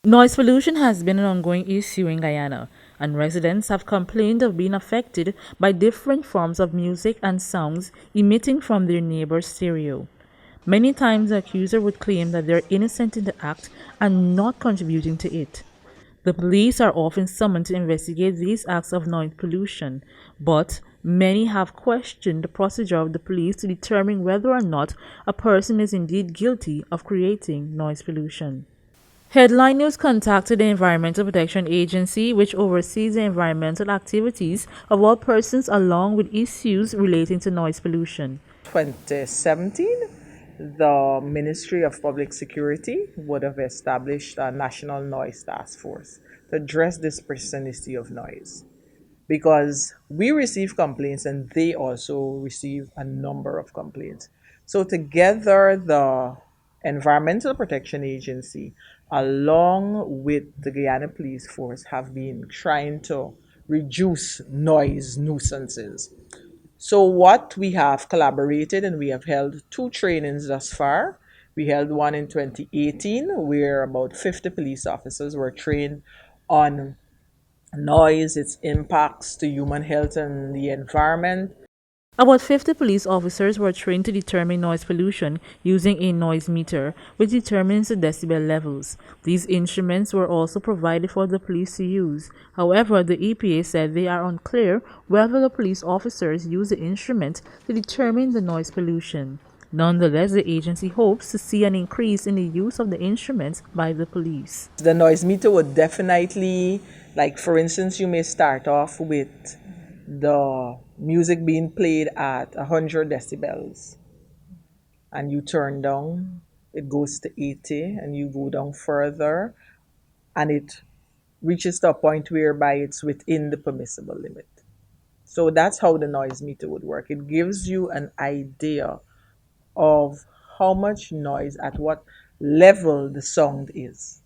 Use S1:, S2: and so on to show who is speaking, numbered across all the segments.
S1: Noise pollution has been an ongoing issue in Guyana, and residents have complained of being affected by different forms of music and sounds emitting from their neighbor's stereo. Many times, the accuser would claim that they are innocent in the act and not contributing to it. The police are often summoned to investigate these acts of noise pollution, but many have questioned the procedure of the police to determine whether or not a person is indeed guilty of creating noise pollution. Headline News contacted the Environmental Protection Agency, which oversees the environmental activities of all persons along with issues relating to noise pollution.
S2: 2017, the Ministry of Public Security would have established a national noise task force to address this persistency of noise because we receive complaints and they also receive a number of complaints. So, together, the Environmental Protection Agency, along with the Guyana Police Force, have been trying to reduce noise nuisances. So, what we have collaborated and we have held two trainings thus far. We held one in 2018 where about 50 police officers were trained on noise, its impacts to human health and the environment.
S1: About 50 police officers were trained to determine noise pollution using a noise meter, which determines the decibel levels. These instruments were also provided for the police to use. However, the EPA said they are unclear whether the police officers use the instrument to determine the noise pollution. Nonetheless, the agency hopes to see an increase in the use of the instruments by the police.
S2: The noise meter would definitely, like for instance, you may start off with the music being played at 100 decibels and you turn down, it goes to 80 and you go down further and it reaches to a point whereby it's within the permissible limit. So that's how the noise meter would work. It gives you an idea of how much noise at what level the sound is.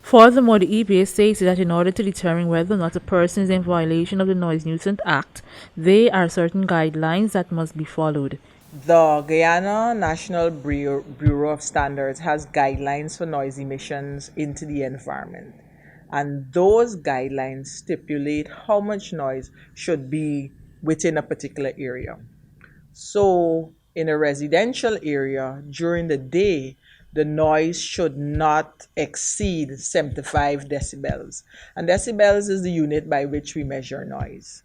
S1: Furthermore, the EPA states that in order to determine whether or not a person is in violation of the Noise Nuisance Act, there are certain guidelines that must be followed.
S2: The Guyana National Bureau of Standards has guidelines for noise emissions into the environment. And those guidelines stipulate how much noise should be within a particular area. So, in a residential area during the day, the noise should not exceed 75 decibels. And decibels is the unit by which we measure noise.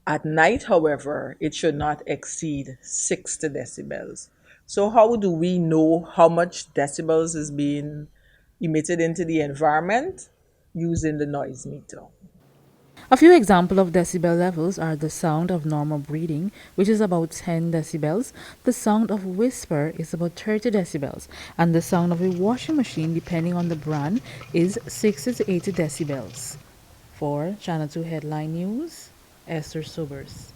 S2: At night, however, it should not exceed 60 decibels. So, how do we know how much decibels is being emitted into the environment? Using the noise meter.
S1: A few examples of decibel levels are the sound of normal breathing, which is about 10 decibels, the sound of whisper is about 30 decibels, and the sound of a washing machine, depending on the brand, is 60 to 80 decibels. For Channel 2 Headline News, Esther Sobers.